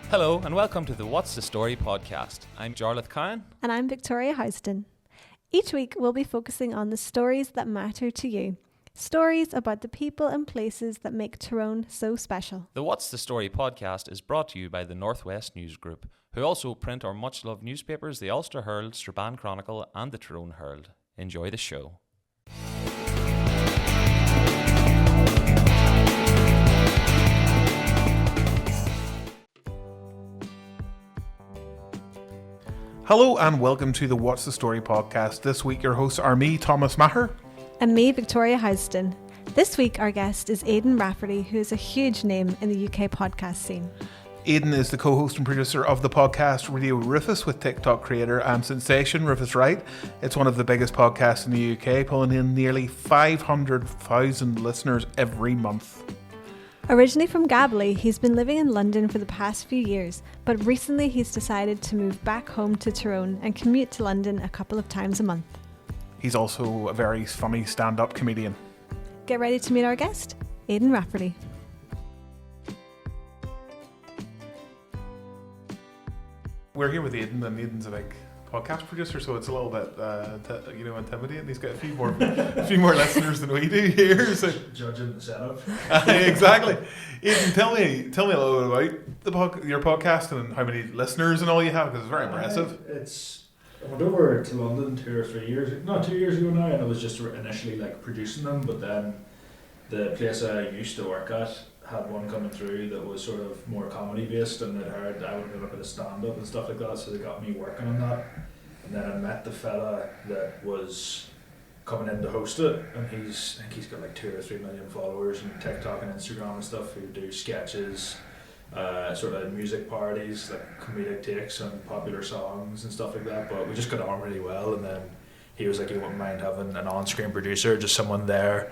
Hello and welcome to the What's the Story podcast. I'm Jarlath Kyan. And I'm Victoria Houston. Each week we'll be focusing on the stories that matter to you. Stories about the people and places that make Tyrone so special. The What's the Story podcast is brought to you by the Northwest News Group, who also print our much-loved newspapers, the Ulster Herald, Strabane Chronicle and the Tyrone Herald. Enjoy the show. Hello and welcome to the What's the Story podcast. This week your hosts are me, Thomas Maher. And me, Victoria Houston. This week our guest is Aidan Rafferty, who is a huge name in the UK podcast scene. Aidan is the co-host and producer of the podcast Radio Rufus with TikTok creator and sensation Rufus Wright. It's one of the biggest podcasts in the UK, pulling in nearly 500,000 listeners every month. Originally from Galbally, he's been living in London for the past few years, but recently he's decided to move back home to Tyrone and commute to London a couple of times a month. He's also a very funny stand-up comedian. Get ready to meet our guest, Aidan Rafferty. We're here with Aidan, and Aidan's a big podcast producer, so it's a little bit, intimidating. He's got a few more listeners than we do here. So. Judging the setup. Exactly. Aidan, tell me a little bit about your podcast and how many listeners and all you have, because it's very impressive. I went over to London 2 years ago now, and I was just initially producing them, but then the place I used to work at had one coming through that was sort of more comedy based, and they'd heard I would do a bit of stand up and stuff like that, so they got me working on that. And then I met the fella that was coming in to host it, and I think he's got 2 or 3 million followers on TikTok and Instagram and stuff, who do sketches, sort of music parodies, comedic takes on popular songs and stuff like that. But we just got on really well, and then he was like, he wouldn't mind having an on-screen producer, just someone there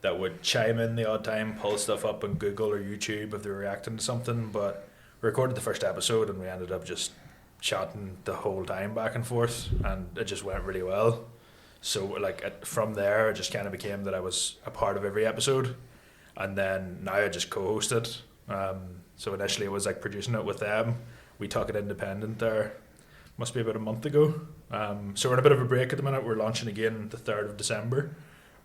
that would chime in the odd time, pull stuff up on Google or YouTube if they were reacting to something. But we recorded the first episode and we ended up just chatting the whole time back and forth, and it just went really well. So from there it just kind of became that I was a part of every episode, and then now I just co-host it. So initially it was producing it with them. We took it independent there, must be about a month ago. So we're in a bit of a break at the minute. We're launching again the 3rd of December,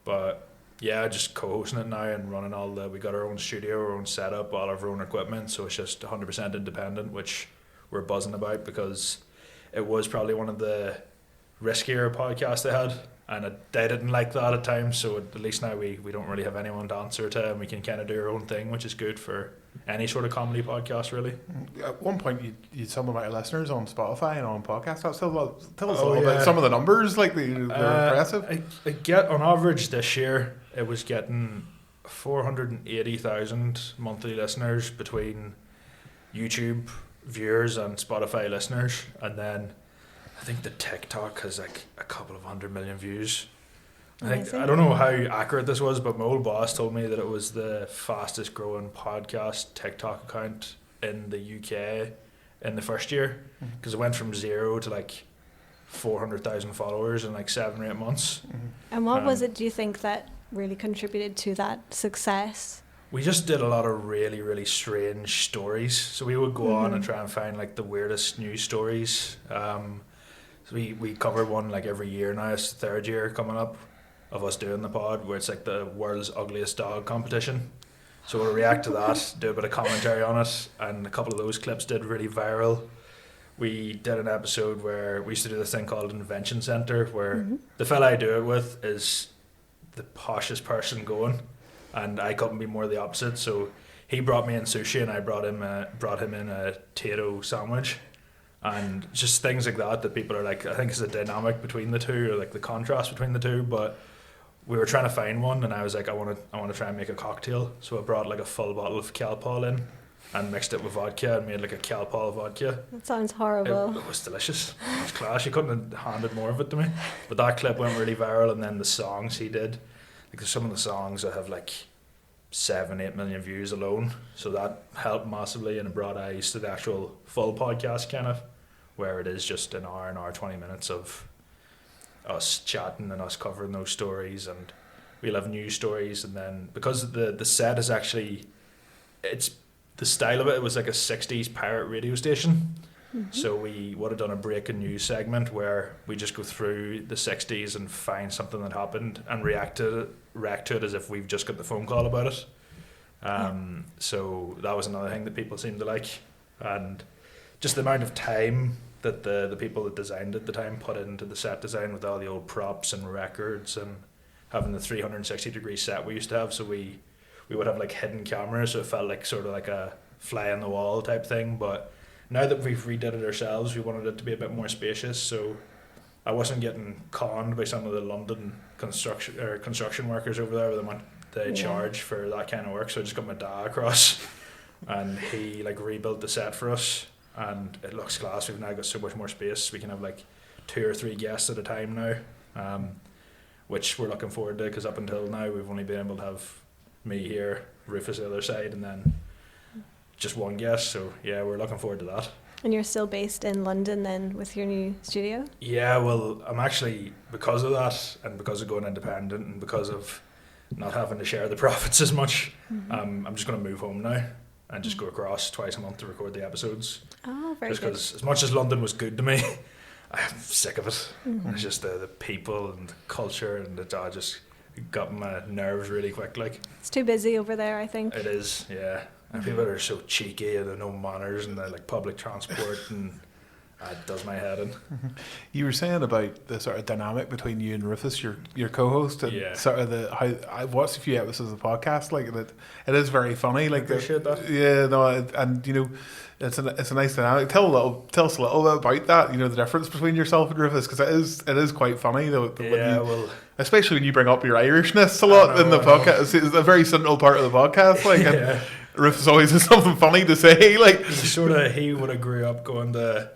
but yeah, just co-hosting it now and running we got our own studio, our own setup, all of our own equipment, so it's just 100% independent, which we're buzzing about because it was probably one of the riskier podcasts I had, and they didn't like that at times, so at least now we don't really have anyone to answer to, and we can kind of do our own thing, which is good for any sort of comedy podcast, really. At one point you had some of my listeners on Spotify and on podcasts. Tell us a little bit, some of the numbers, they're impressive. I get on average this year it was getting 480,000 monthly listeners between YouTube viewers and Spotify listeners, and then I think the TikTok has a couple of 100 million views. I don't know how accurate this was, but my old boss told me that it was the fastest growing podcast TikTok account in the UK in the first year, because it went from 0 to 400,000 followers in 7 or 8 months. And what was it, do you think, that really contributed to that success? We just did a lot of really, really strange stories. So we would go on and try and find the weirdest news stories. So we covered one every year now. It's the 3rd year coming up of us doing the pod, where it's the world's ugliest dog competition. So we'll react to that, do a bit of commentary on it, and a couple of those clips did really viral. We did an episode where we used to do this thing called Invention Centre, where the fella I do it with is the poshest person going, and I couldn't be more the opposite. So he brought me in sushi, and I brought him in a potato sandwich, and just things like that people are I think is a dynamic between the two, or the contrast between the two. But we were trying to find one, and I was I want to try and make a cocktail. So I brought a full bottle of Calpol in and mixed it with vodka and made a Calpol vodka. That sounds horrible. It was delicious. It was class. You couldn't have handed more of it to me. But that clip went really viral, and then the songs he did, there's some of the songs that have 7-8 million views alone, so that helped massively, and it brought eyes to the actual full podcast, kind of, where it is just an hour 20 minutes of us chatting and us covering those stories, and we'll have news stories. And then because the set is actually, it's the style of it was like a 60s pirate radio station. So we would have done a breaking news segment where we just go through the 60s and find something that happened and react to it as if we've just got the phone call about it. So that was another thing that people seemed to like. And just the amount of time that the people that designed it at the time put into the set design with all the old props and records and having the 360-degree set we used to have. So we would have like hidden cameras, so it felt like sort of like a fly on the wall type thing. But now that we've redid it ourselves, we wanted it to be a bit more spacious, so I wasn't getting conned by some of the London construction workers over there with the amount they charge for that kind of work. So I just got my dad across and he like rebuilt the set for us, and it looks class. We've now got so much more space. We can have like 2 or 3 guests at a time now, which we're looking forward to, because up until now we've only been able to have me here, Rufus the other side, and then just one guest. So yeah, we're looking forward to that. And you're still based in London then with your new studio? Yeah, well, I'm actually, because of that and because of going independent and because of not having to share the profits as much, I'm just going to move home now and just go across twice a month to record the episodes. Oh, very just good. because as much as London was good to me, I'm sick of it. It's just the people and the culture, and it just got my nerves really quick. Like, it's too busy over there, I think. it is, yeah. And people are so cheeky and they know manners, and they like public transport, and it does my head in. You were saying about the sort of dynamic between you and Rufus, your co-host, and sort of how I've watched a few episodes of the podcast. Like that, it is very funny. Like, I appreciate that. Yeah, no, and you know, it's a nice dynamic. Tell us a little bit about that. You know, the difference between yourself and Rufus, because it is quite funny though. Well, especially when you bring up your Irishness a lot in the podcast. It's a very central part of the podcast. Like, and Rufus always has something funny to say. Like, he would have grew up going to,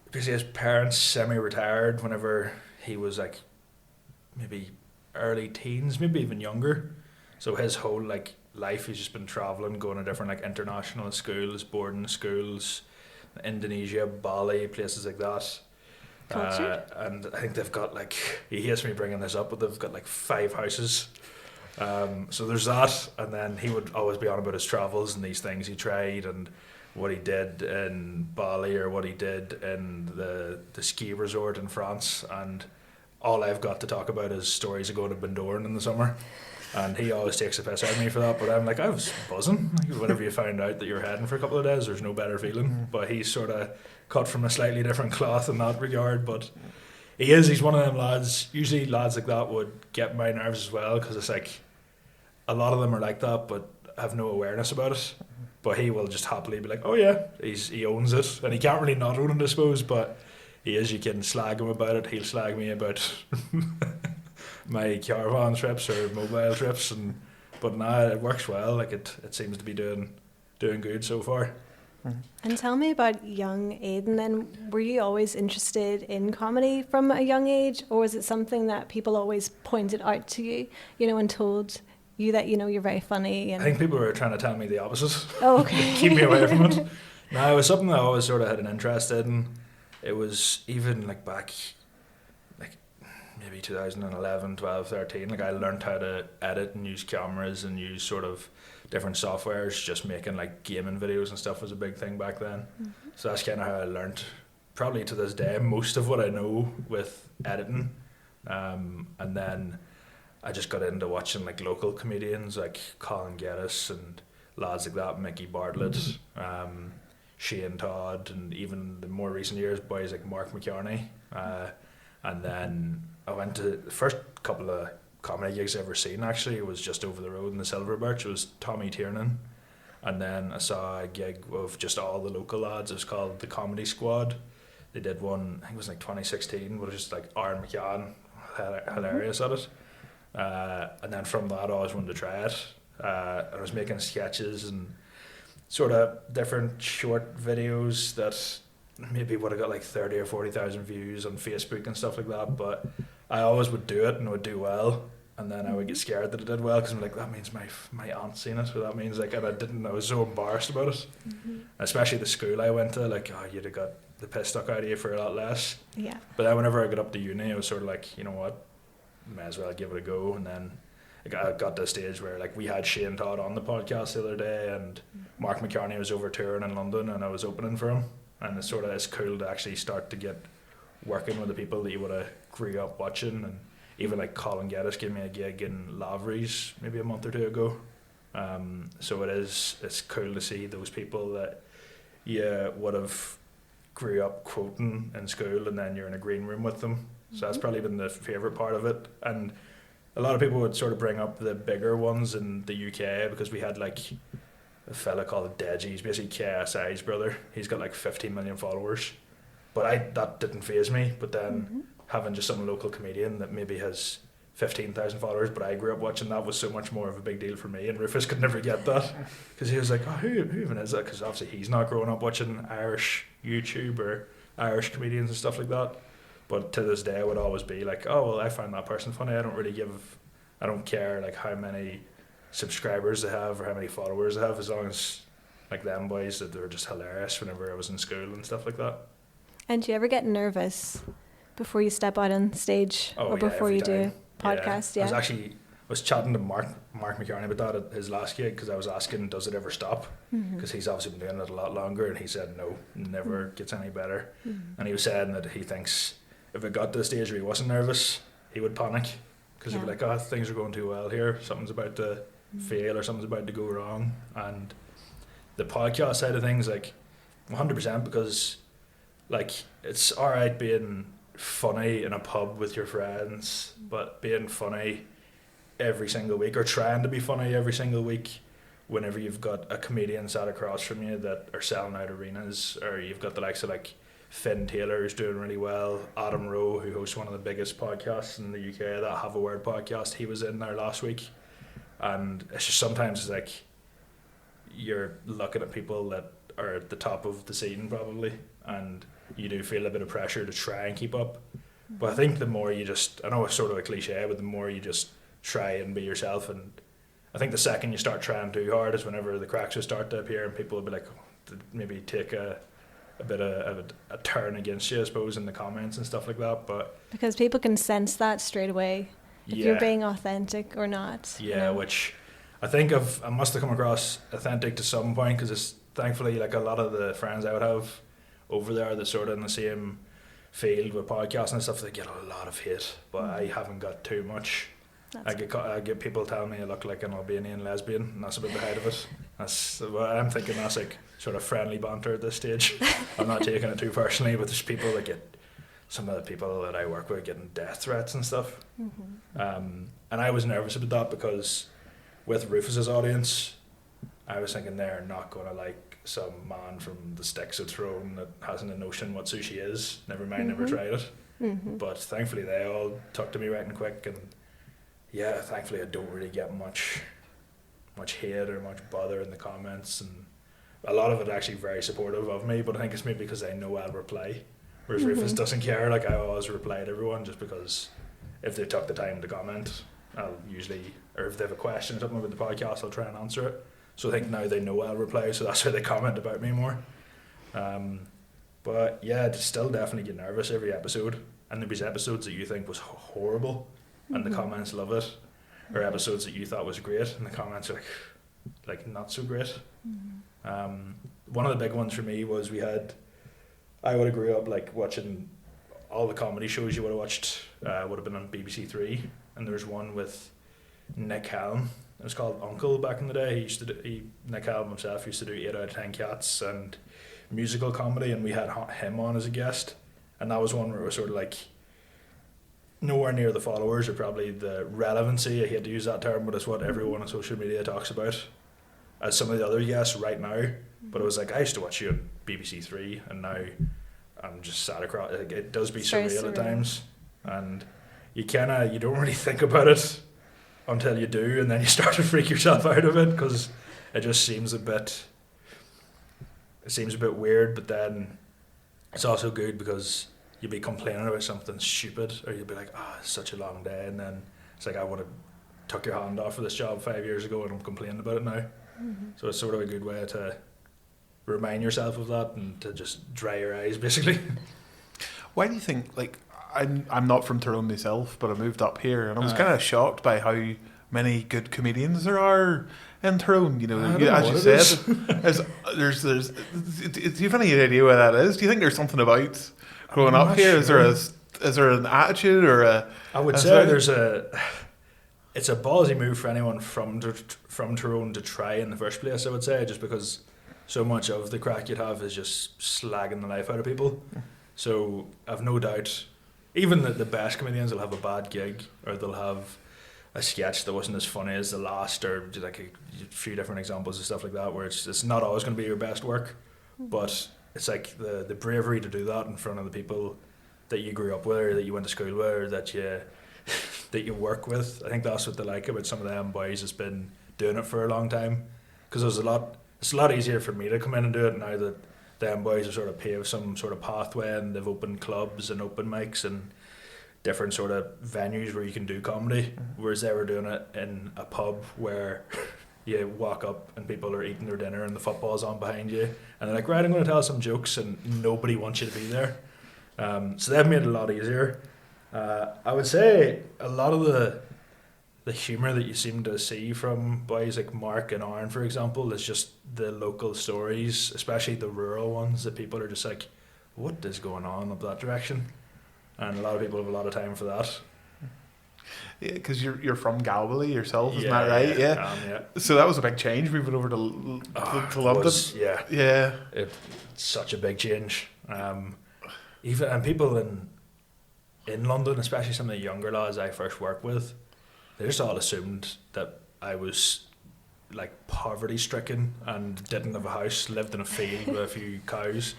because his parents semi-retired whenever he was like maybe early teens, maybe even younger. So his whole like life, he's just been traveling, going to different like international schools, boarding schools, Indonesia, Bali, places like that. And I think they've got like, he hates me bringing this up, but they've got like 5 houses. So there's that, and then he would always be on about his travels and these things he tried and what he did in Bali or what he did in the ski resort in France, and all I've got to talk about is stories of going to Bendoran in the summer, and he always takes a piss out of me for that, but I'm like, I was buzzing. Like, whenever you find out that you're heading for a couple of days, there's no better feeling. But he's sort of cut from a slightly different cloth in that regard, but he's one of them lads. Usually lads like that would get my nerves as well, because it's like a lot of them are like that but have no awareness about it. But he will just happily be like, oh yeah, he owns it, and he can't really not own it, I suppose, but you can slag him about it, he'll slag me about my caravan trips or mobile trips, but nah, it works well. Like, it seems to be doing good so far. And tell me about young Aidan then. Were you always interested in comedy from a young age, or was it something that people always pointed out to you, and told you that, you're very funny? And I think people were trying to tell me the opposite. Oh, okay. Keep me away from it. No, it was something that I always sort of had an interest in. It was even like back, like maybe 2011, 12, 13. Like, I learned how to edit and use cameras and use sort of different softwares. Just making like gaming videos and stuff was a big thing back then. So that's kind of how I learned, probably to this day, most of what I know with editing. And then I just got into watching like local comedians like Colin Geddes and lads like that, Mickey Bartlett, Shane Todd, and even the more recent years boys like Mark McKiarney. And then I went to the first couple of comedy gigs I've ever seen, actually. It was just over the road in the Silver Birch. It was Tommy Tiernan. And then I saw a gig of just all the local lads. It was called The Comedy Squad. They did one, I think it was like 2016, but it was just like Aaron McCann, hilarious at it. And then from that I always wanted to try it. I was making sketches and sort of different short videos that maybe would have got like 30 or 40,000 views on Facebook and stuff like that, but I always would do it and it would do well, and then I would get scared that it did well, because I'm like, that means my aunt's seen it, or that means like, and I was so embarrassed about it. Especially the school I went to, like, oh, you'd have got the piss stuck out of you for a lot less. Yeah. But then whenever I got up to uni, I was sort of like, you know what, may as well give it a go. And then I got to a stage where like we had Shane Todd on the podcast the other day, and Mark McCartney was over touring in London, and I was opening for him, and it's cool to actually start to get working with the people that you would have grew up watching. And even like Colin Geddes gave me a gig in Lavery's maybe a month or two ago. So it's cool to see those people that you would have grew up quoting in school, and then you're in a green room with them. So that's probably been the favourite part of it. And a lot of people would sort of bring up the bigger ones in the UK, because we had like a fella called Deji. He's basically KSI's brother. He's got like 15 million followers. But that didn't faze me. But then having just some local comedian that maybe has 15,000 followers, but I grew up watching that, was so much more of a big deal for me. And Rufus could never get that, because he was like, oh, who even is that? Because obviously he's not growing up watching Irish YouTube or Irish comedians and stuff like that. But to this day, I would always be like, oh, well, I find that person funny. I don't care like how many subscribers they have or how many followers they have, as long as like them boys, that they're just hilarious whenever I was in school and stuff like that. And do you ever get nervous before you step out on stage or before you do a podcast? Yeah. I was chatting to Mark McCartney about that at his last gig, because I was asking, does it ever stop? Because he's obviously been doing it a lot longer, and he said no, never gets any better. And he was saying that he thinks if it got to the stage where he wasn't nervous, he would panic, because he'd be like, oh, things are going too well here, something's about to fail or something's about to go wrong. And the podcast side of things, like 100%, because like it's alright being funny in a pub with your friends, but being funny every single week, or trying to be funny every single week, whenever you've got a comedian sat across from you that are selling out arenas, or you've got the likes of like Finn Taylor, who's doing really well, Adam Rowe, who hosts one of the biggest podcasts in the UK, that Have a Word podcast, he was in there last week. And it's just sometimes it's like you're looking at people that are at the top of the scene probably, and you do feel a bit of pressure to try and keep up. But I think the more you I know it's sort of a cliche, but the more you just try and be yourself, and I think the second you start trying too hard is whenever the cracks will start to appear, and people will be like, maybe take a bit of a turn against you, I suppose, in the comments and stuff like that. But because people can sense that straight away, if you're being authentic or not. Yeah, you know? Which I think I must have come across authentic to some point, because it's thankfully like a lot of the friends I would have over there that sort of in the same field with podcasts and stuff, they get a lot of hate, but I haven't got too much. I get people telling me I look like an Albanian lesbian, and that's about the height of it. I'm thinking that's like sort of friendly banter at this stage. I'm not taking it too personally, but there's people that get, some of the people that I work with, getting death threats and stuff. And I was nervous about that, because with Rufus's audience, I was thinking they're not going to like some man from the sticks of Tyrone that hasn't a notion what sushi is, never mind never tried it. But thankfully they all took to me right and quick, and yeah, thankfully I don't really get much hate or much bother in the comments, and a lot of it actually very supportive of me, but I think it's maybe because I know I'll reply, whereas Rufus doesn't care. Like, I always reply to everyone, just because if they took the time to comment, I'll usually, or if they have a question or something about the podcast, I'll try and answer it. So I think now they know I'll reply, so that's why they comment about me more. But yeah, still definitely get nervous every episode, and there'll be episodes that you think was horrible and the comments love it, or episodes that you thought was great and the comments are like not so great. One of the big ones for me was I would have grew up like watching all the comedy shows you would have watched, would have been on BBC Three, and there's one with Nick Hallam. It was called Uncle back in the day. Nick Hallam himself used to do 8 out of 10 Cats and musical comedy, and we had him on as a guest, and that was one where it was sort of like nowhere near the followers or probably the relevancy, I hate to use that term, but it's what everyone on social media talks about, as some of the other guests right now. But it was like, I used to watch you on BBC Three, and now I'm just sat across, like, it does be surreal at times, and you don't really think about it until you do, and then you start to freak yourself out of it, because it just seems a bit weird. But then it's also good, because you'll be complaining about something stupid, or you'll be like, it's such a long day, and then it's like, I would have took your hand off for this job 5 years ago and I'm complaining about it now. So it's sort of a good way to remind yourself of that and to just dry your eyes, basically. Why do you think, like, I'm not from Tyrone myself, but I moved up here, and I was kind of shocked by how many good comedians there are in Tyrone. You know, I don't know as you what it said, there's. Do you have any idea what that is? Do you think there's something about growing I'm up here? not Is there an attitude or a? I would say it's a ballsy move for anyone from Tyrone to try in the first place. I would say, just because so much of the crack you'd have is just slagging the life out of people. So I've no doubt, even the best comedians will have a bad gig, or they'll have a sketch that wasn't as funny as the last, or just like a few different examples of stuff like that, where it's not always going to be your best work, but it's like the bravery to do that in front of the people that you grew up with, or that you went to school with, or that you work with. I think that's what they like about some of them boys that's been doing it for a long time, because it's a lot easier for me to come in and do it now that them boys have sort of paved some sort of pathway, and they've opened clubs and open mics and different sort of venues where you can do comedy, whereas they were doing it in a pub where you walk up and people are eating their dinner and the football's on behind you, and they're like, right, I'm going to tell some jokes, and nobody wants you to be there. So they've made it a lot easier. I would say a lot of the humour that you seem to see from boys like Mark and Aaron, for example, is just the local stories, especially the rural ones, that people are just like, what is going on up that direction? And a lot of people have a lot of time for that. Yeah, because you're from Galbally yourself, isn't that right? Yeah. So that was a big change moving over to London. Yeah. It's such a big change. Even people in London, especially some of the younger lads I first worked with, they just all assumed that I was like poverty stricken and didn't have a house, lived in a field with a few cows,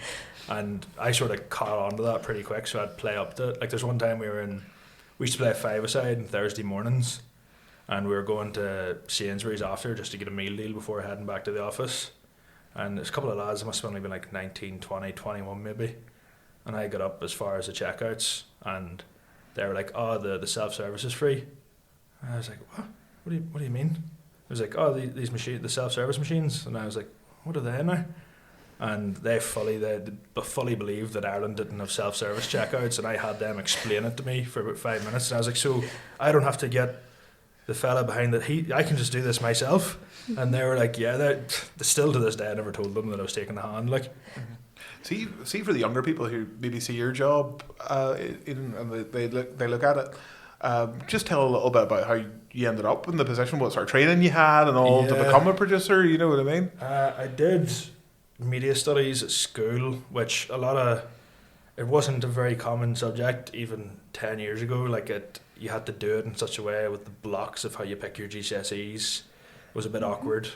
and I sort of caught on to that pretty quick, so I'd play up to it. Like there's one time we used to play 5-a-side on Thursday mornings, and we were going to Sainsbury's after just to get a meal deal before heading back to the office, and there's a couple of lads, they must have only been like 19, 20, 21 maybe, and I got up as far as the checkouts, and they were like, oh, the self-service is free. And I was like, what? What do you mean? It was like, oh, these the self-service machines. And I was like, what are they now? And they fully believed that Ireland didn't have self-service checkouts, and I had them explain it to me for about 5 minutes. And I was like, so I don't have to get the fella behind it. I can just do this myself. And they were like, yeah, they still to this day, I never told them that I was taking the hand. Like, see for the younger people who maybe see your job, and they look at it. Just tell a little bit about how you ended up in the position, what sort of training you had and all to become a producer, you know what I mean? I did media studies at school, which it wasn't a very common subject even 10 years ago. Like you had to do it in such a way with the blocks of how you pick your GCSEs. It was a bit awkward.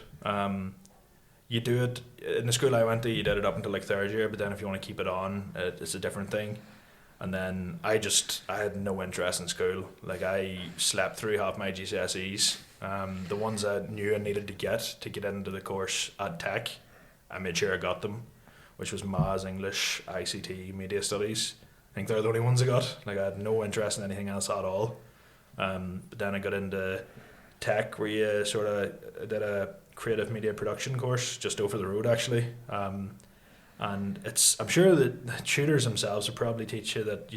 You do it, in the school I went to, you did it up until like third year, but then if you want to keep it on, it's a different thing. And then I had no interest in school. Like I slept through half my GCSEs. The ones I knew I needed to get into the course at Tech, I made sure I got them, which was Maths, English, ICT, Media Studies. I think they're the only ones I got. Like I had no interest in anything else at all. But then I got into Tech, where you sort of did a creative media production course just over the road actually. And I'm sure that the tutors themselves will probably teach you that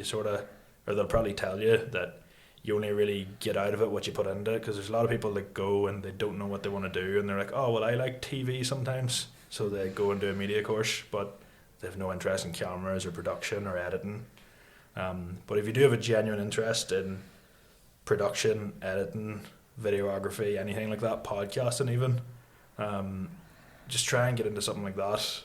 or they'll probably tell you that you only really get out of it what you put into it, because there's a lot of people that go and they don't know what they want to do, and they're like, oh, well, I like TV sometimes, so they go and do a media course, but they have no interest in cameras or production or editing. But if you do have a genuine interest in production, editing, videography, anything like that, podcasting even, just try and get into something like that.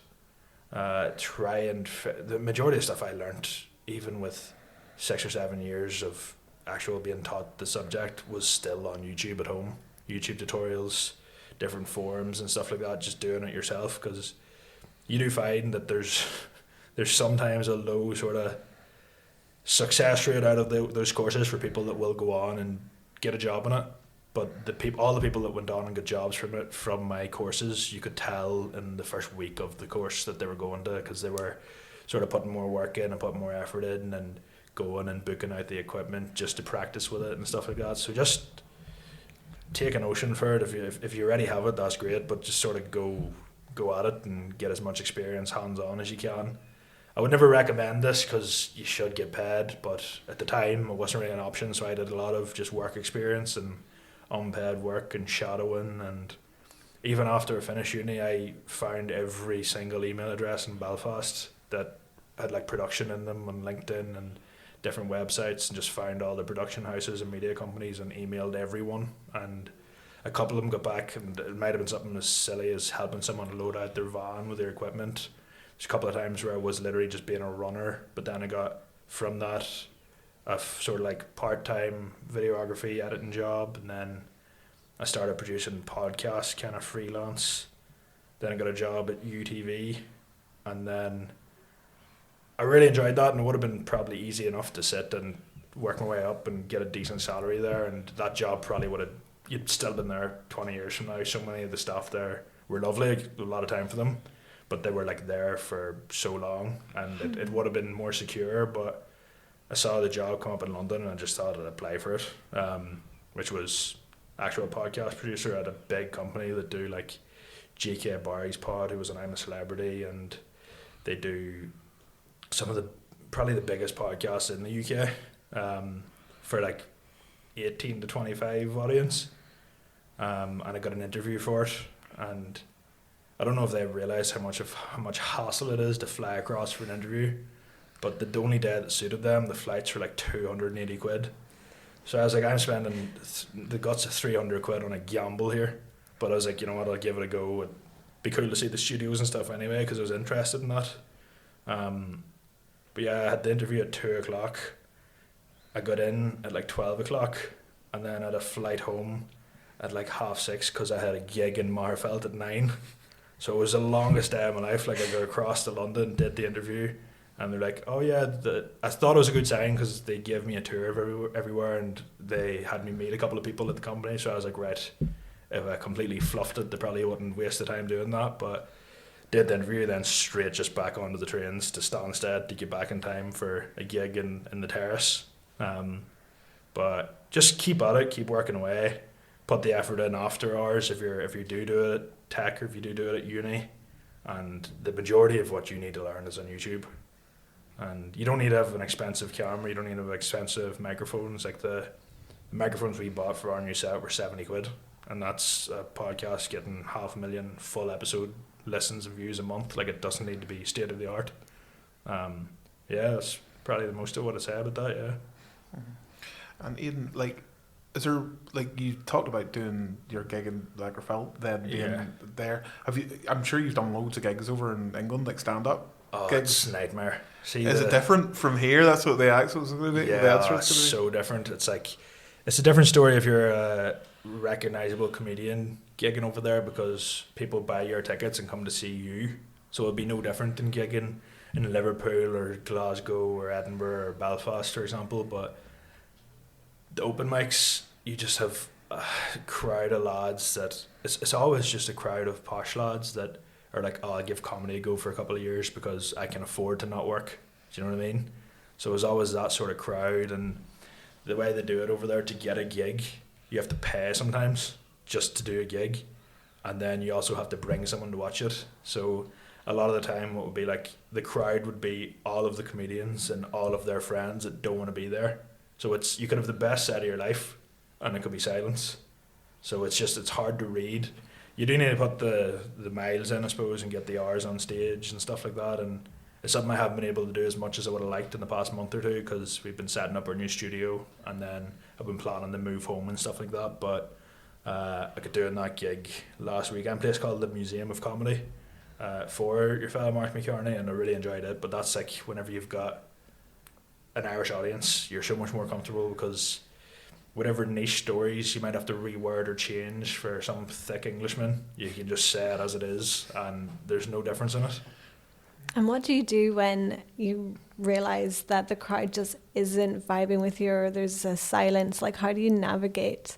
The majority of stuff I learned, even with 6 or 7 years of actual being taught the subject, was still on YouTube at home. YouTube tutorials, different forums and stuff like that, just doing it yourself, because you do find that there's sometimes a low sort of success rate out of those courses for people that will go on and get a job in it. But all the people that went on and got jobs from my courses, you could tell in the first week of the course that they were going to, because they were sort of putting more work in and putting more effort in and going and booking out the equipment just to practice with it and stuff like that. So just take a notion for it. If you already have it, that's great, but just sort of go at it and get as much experience hands-on as you can. I would never recommend this because you should get paid, but at the time it wasn't really an option, so I did a lot of just work experience, and unpaid work and shadowing. And even after I finished uni, I found every single email address in Belfast that had like production in them on LinkedIn and different websites, and just found all the production houses and media companies and emailed everyone. And a couple of them got back, and it might have been something as silly as helping someone load out their van with their equipment. There's a couple of times where I was literally just being a runner, but then I got from that a sort of like part-time videography editing job, and then I started producing podcasts kind of freelance. Then I got a job at UTV, and then I really enjoyed that, and it would have been probably easy enough to sit and work my way up and get a decent salary there, and that job probably would have, you'd still been there 20 years from now. So many of the staff there were lovely, a lot of time for them, but they were like there for so long, and it would have been more secure. But I saw the job come up in London, and I just thought I'd apply for it, which was actual podcast producer at a big company that do like G.K. Barry's pod, who was on I'm a Celebrity, and they do some of the probably the biggest podcasts in the UK for like 18 to 25 audience, and I got an interview for it, and I don't know if they realise how much hassle it is to fly across for an interview, but the only day that suited them, the flights were like 280 quid. So I was like, I'm spending the guts of 300 quid on a gamble here, but I was like, you know what, I'll give it a go. It'd be cool to see the studios and stuff anyway, because I was interested in that. But yeah, I had the interview at 2 o'clock. I got in at like 12 o'clock, and then I had a flight home at like 6:30 because I had a gig in Marfelt at 9. So it was the longest day of my life. Like I got across to London, did the interview, and they're like, oh yeah, I thought it was a good sign because they gave me a tour of everywhere, and they had me meet a couple of people at the company. So I was like, right, if I completely fluffed it, they probably wouldn't waste the time doing that. But did the interview, then straight just back onto the trains to Stansted to get back in time for a gig in the Terrace. But just keep at it, keep working away, put the effort in after hours if you do it at tech, or if you do it at uni. And the majority of what you need to learn is on YouTube. And you don't need to have an expensive camera, you don't need to have expensive microphones. Like the microphones we bought for our new set were 70 quid, and that's a podcast getting 500,000 full episode listens and views a month. Like, it doesn't need to be state of the art. Yeah, that's probably the most of what I say about that. Yeah. And Aidan, like, is there, like, you talked about doing your gig in Lagerfeld, then being there. Have you? I'm sure you've done loads of gigs over in England, like stand up. Oh, gigs. it's a nightmare. See, is it different from here? That's what the accent's going to be. Yeah, it's so different. It's like, it's a different story if you're a recognisable comedian gigging over there, because people buy your tickets and come to see you. So it'll be no different than gigging in Liverpool or Glasgow or Edinburgh or Belfast, for example. But the open mics, you just have a crowd of lads that it's always just a crowd of posh lads that are like, oh, I'll give comedy a go for a couple of years because I can afford to not work. Do you know what I mean? So it's always that sort of crowd, and the way they do it over there, to get a gig, you have to pay sometimes just to do a gig, and then you also have to bring someone to watch it. So a lot of the time what would be like, the crowd would be all of the comedians and all of their friends that don't want to be there. So it's, you could have the best set of your life and it could be silence. So it's hard to read. You do need to put the miles in, I suppose, and get the hours on stage and stuff like that, and it's something I haven't been able to do as much as I would have liked in the past month or two, because we've been setting up our new studio, and then I've been planning to move home and stuff like that. But I got doing that gig last weekend, a place called the Museum of Comedy, for your fellow Mark McCartney, and I really enjoyed it. But that's like, whenever you've got an Irish audience, you're so much more comfortable, because whatever niche stories you might have to reword or change for some thick Englishman, you can just say it as it is, and there's no difference in it. And what do you do when you realise that the crowd just isn't vibing with you, or there's a silence? Like, how do you navigate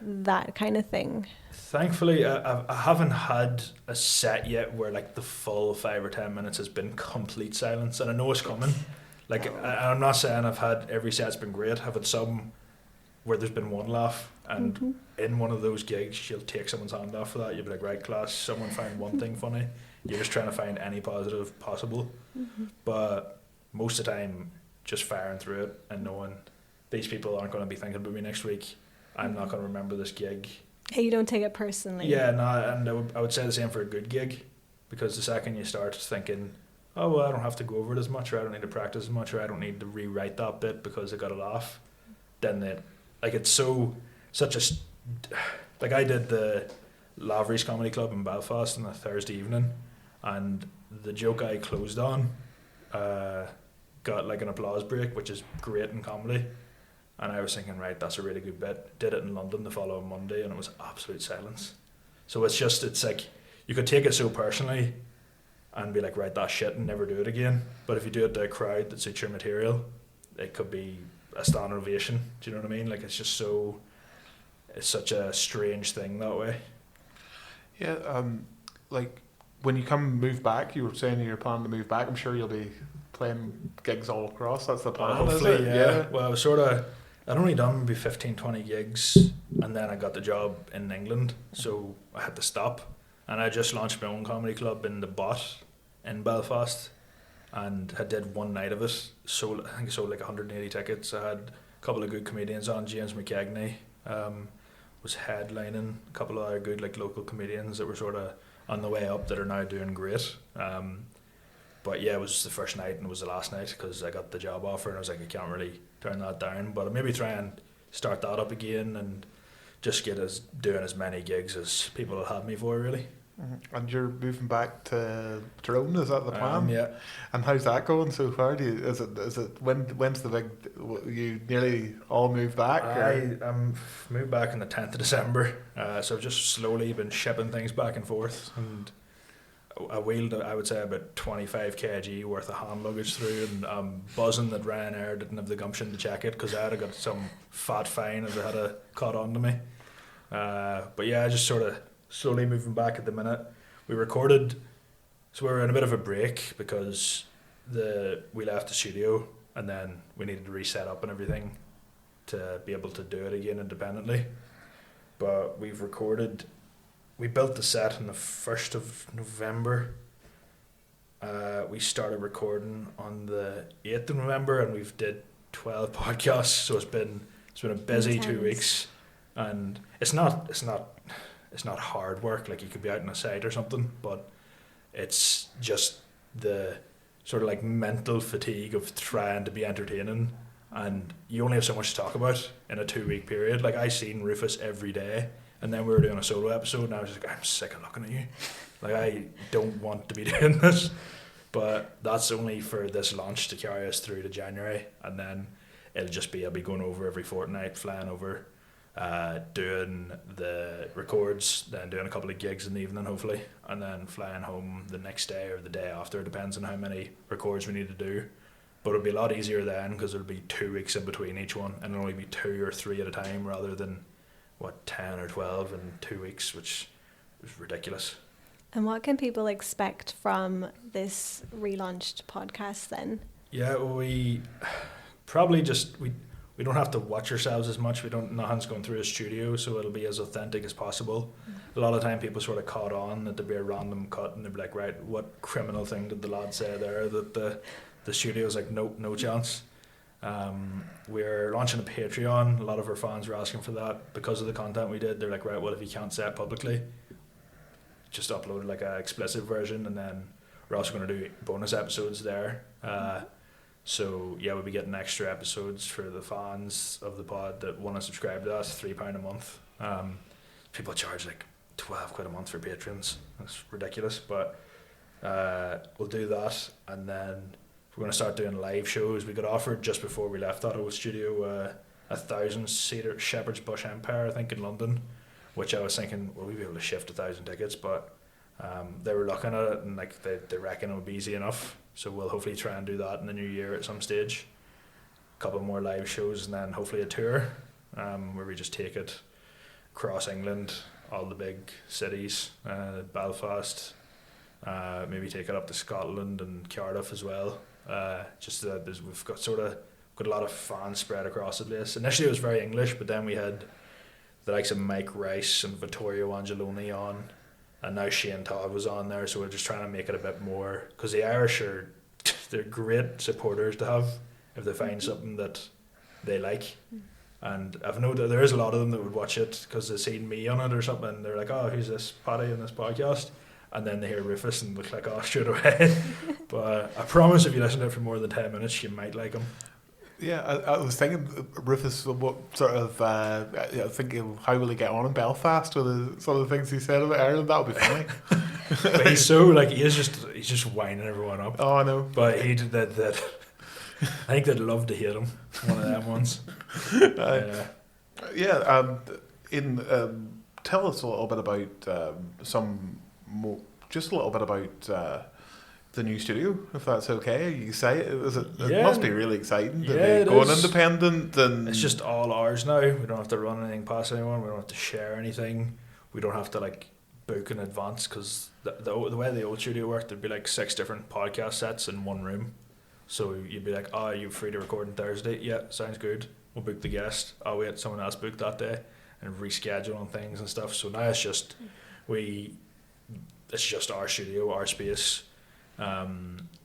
that kind of thing? Thankfully, I haven't had a set yet where like the full 5 or 10 minutes has been complete silence, and I know it's coming. Like, I'm not saying I've had every set's been great. I've had some where there's been one laugh, and in one of those gigs you'll take someone's hand off for that. You'll be like, right, class, someone found one thing funny. You're just trying to find any positive possible. But most of the time, just firing through it and knowing these people aren't going to be thinking about me next week. I'm not going to remember this gig. You don't take it personally. Yeah, no, and I would say the same for a good gig, because the second you start thinking, oh, well, I don't have to go over it as much, or I don't need to practice as much, or I don't need to rewrite that bit because I got it off, then it's like I did the Lavery's Comedy Club in Belfast on a Thursday evening, and the joke I closed on got like an applause break, which is great in comedy. And I was thinking, right, that's a really good bit. Did it in London the following Monday, and it was absolute silence. So it's like, you could take it so personally and be like, right, that's shit, and never do it again. But if you do it to a crowd that suits your material, it could be a standing ovation. Do you know what I mean? Like, it's such a strange thing that way. Yeah, like when you move back, you were saying you're planning to move back. I'm sure you'll be playing gigs all across. That's the plan. Hopefully, yeah. Well, I'd only done maybe 15, 20 gigs, and then I got the job in England, so I had to stop. And I just launched my own comedy club in the WAT in Belfast, and I did one night of it. I think I sold like 180 tickets. I had a couple of good comedians on. James McKegney was headlining. A couple of other good like local comedians that were sort of on the way up that are now doing great. But yeah, it was the first night and it was the last night because I got the job offer, and I was like, I can't really turn that down. But I'll maybe try and start that up again and just doing as many gigs as people will have me for, really. Mm-hmm. And you're moving back to Tyrone, is that the plan? Yeah. And how's that going so far? When's the big? You nearly all moved back? I moved back on the 10th of December. So I've just slowly been shipping things back and forth, and I wheeled, I would say, about 25 kg worth of hand luggage through, and I'm buzzing that Ryanair didn't have the gumption to check it, because I had got some fat fine if they had caught on to me. But yeah, I just sort of slowly moving back at the minute. We recorded, so we were in a bit of a break because we left the studio, and then we needed to reset up and everything to be able to do it again independently. But we built the set on the 1st of November. We started recording on the 8th of November, and we've did 12 podcasts, so it's been a busy 2 weeks. And it's not hard work, like you could be out on a site or something, but it's just the sort of like mental fatigue of trying to be entertaining, and you only have so much to talk about in a 2 week period. Like, I seen Rufus every day, and then we were doing a solo episode, and I was just like, I'm sick of looking at you. Like, I don't want to be doing this. But that's only for this launch to carry us through to January, and then I'll be going over every fortnight, flying over, doing the records, then doing a couple of gigs in the evening hopefully, and then flying home the next day or the day after, depends on how many records we need to do. But it'll be a lot easier then, because there'll be 2 weeks in between each one, and it'll only be 2 or 3 at a time rather than 10 or 12 in 2 weeks, which is ridiculous. And what can people expect from this relaunched podcast then? Yeah, well, we probably we don't have to watch ourselves as much. Nothing's going through a studio, so it'll be as authentic as possible. A lot of the time people sort of caught on that there'd be a random cut, and they'd be like, right, what criminal thing did the lad say there that the studio's like, nope, no chance. We're launching a Patreon. A lot of our fans were asking for that because of the content we did. They're like, right, well, if you can't say it publicly, just upload like a explicit version, and then we're also going to do bonus episodes there. So yeah, we'll be getting extra episodes for the fans of the pod that want to subscribe to us. £3 a month. People charge like £12 a month for patrons. That's ridiculous, but we'll do that, and then we're going to start doing live shows. We got offered just before we left that old studio 1,000-seater Shepherd's Bush Empire, I think, in London, which I was thinking, well, we'd be able to shift 1,000 tickets, but they were looking at it, and like they reckon it would be easy enough. So we'll hopefully try and do that in the new year at some stage. A couple more live shows, and then hopefully a tour where we just take it across England, all the big cities, Belfast, maybe take it up to Scotland and Cardiff as well. We've got a lot of fans spread across the place. Initially it was very English, but then we had the likes of Mike Rice and Vittorio Angeloni on, and now Shane Todd was on there, so we're just trying to make it a bit more, because the Irish they're great supporters to have if they find something that they like. And I've noted there is a lot of them that would watch it because they've seen me on it or something. And they're like, oh, who's this Paddy in this podcast? And then they hear Rufus and they click off straight away. But I promise if you listen to it for more than 10 minutes, you might like him. Yeah, I was thinking, Rufus, what sort of, thinking, how will he get on in Belfast with some of the things he said about Ireland? That would be funny. But he's so, like, he's just winding everyone up. Oh, I know. But he did that. I think they'd love to hate him. One of them ones. Tell us a little bit about just a little bit about the new studio, if that's okay. You say it must be really exciting to be going independent, and it's just all ours now. We don't have to run anything past anyone. We don't have to share anything. We don't have to like book in advance because the way the old studio worked, there'd be like 6 different podcast sets in one room. So you'd be like, oh, you're free to record on Thursday? Yeah, sounds good. We'll book the guest. Oh wait, someone else booked that day, and reschedule on things and stuff. So now it's just our studio, our space.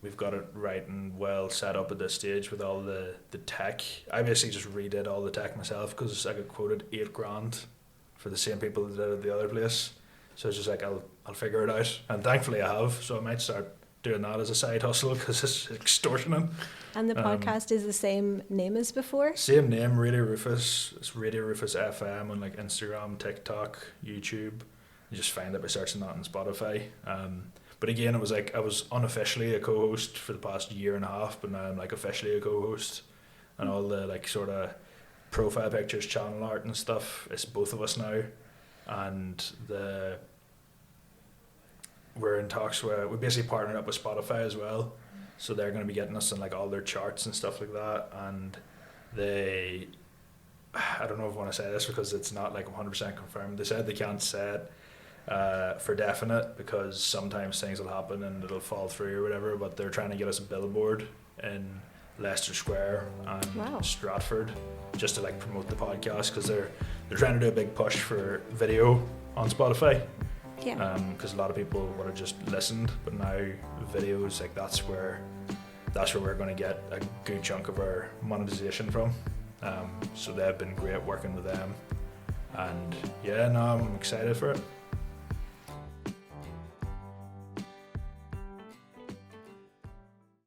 We've got it right and well set up at this stage with all the tech. I basically just redid all the tech myself because I got quoted $8,000 for the same people that did it at the other place. So it's just like I'll figure it out, and thankfully I have. So I might start doing that as a side hustle because it's extortionate. And the podcast is the same name as before? Same name, Radio Rufus. It's Radio Rufus FM on like Instagram, TikTok, YouTube. You just find it by searching that on Spotify. But again, it was like I was unofficially a co-host for the past year and a half, but now I'm like officially a co-host, and all the like sort of profile pictures, channel art and stuff, it's both of us now. And we're in talks where we basically partnered up with Spotify as well, so they're going to be getting us in like all their charts and stuff like that. And I don't know if I want to say this because it's not like 100% confirmed. They said they can't say it for definite because sometimes things will happen and it'll fall through or whatever, but they're trying to get us a billboard in Leicester Square and Stratford just to like promote the podcast because they're trying to do a big push for video on Spotify. Yeah. Because a lot of people would have just listened, but now videos, like that's where we're going to get a good chunk of our monetization from. So they've been great working with them, and I'm excited for it.